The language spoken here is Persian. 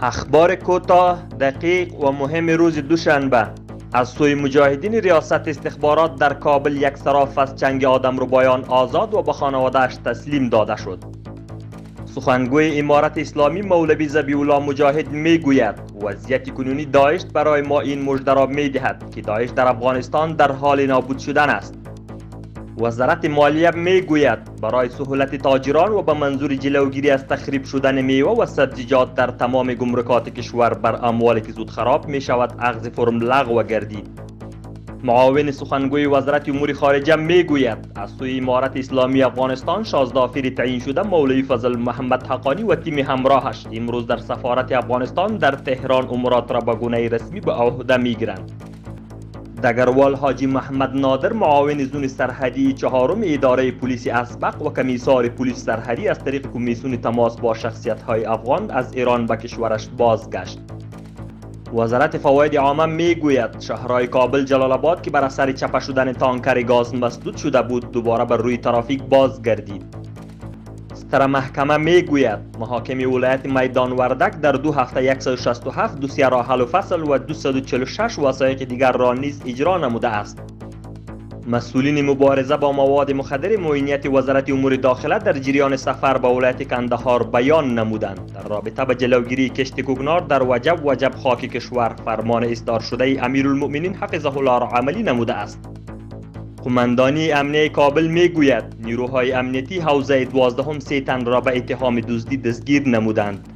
اخبار کوتاه، دقیق و مهم روز دوشنبه از سوی مجاهدین ریاست استخبارات در کابل یک سراف از چنگ آدمربایان آزاد و به خانواده‌اش تسلیم داده شد. سخنگوی امارت اسلامی مولوی ذبیح‌الله مجاهد میگوید وضعیت کنونی داعش برای ما این مژده را میدهد که داعش در افغانستان در حال نابود شدن است. وزارت مالیه میگوید برای سهولت تاجران و به منظور جلوگیری از تخریب شدن میوه و سبزیجات در تمام گمرکات کشور بر اموالی که زود خراب می شود اخذ فرم لغو گردید. معاون سخنگوی وزارت امور خارجه میگوید از سوی امارت اسلامی افغانستان 16 افیر تعیین شده مولوی فضل محمد حقانی و تیم همراهش امروز در سفارت افغانستان در تهران امورات را به گونه رسمی به عهده میگیرند. دگروال حاجی محمد نادر معاون زون سرحدی چهارم اداره پلیس اسبق و کمیسار پلیس سرحدی از طریق کمیسیون تماس با شخصیت‌های افغان از ایران به کشورش بازگشت. وزارت فواید عامه میگوید شهرهای کابل جلال آباد که بر اثر چپه شدن تانکر گاز مسدود شده بود دوباره بر روی ترافیک بازگردید. ستر محکمه میگوید محاکم ولایت میدان وردک در 2 هفته 167 دوسیه را حل و فصل و 246 وثایق دیگر را نیز اجرا نموده است. مسئولین مبارزه با مواد مخدر معینیت وزارت امور داخله در جریان سفر به ولایت کندهار بیان نمودند در رابطه با جلوگیری کشت کوکنار در وجب خاک کشور فرمان اصدار شده امیرالمؤمنین حفظه الله را عملی نموده است. قماندانی امنیه کابل میگوید نیروهای امنیتی حوزه 12 3 تن را به اتهام دزدی دستگیر نمودند.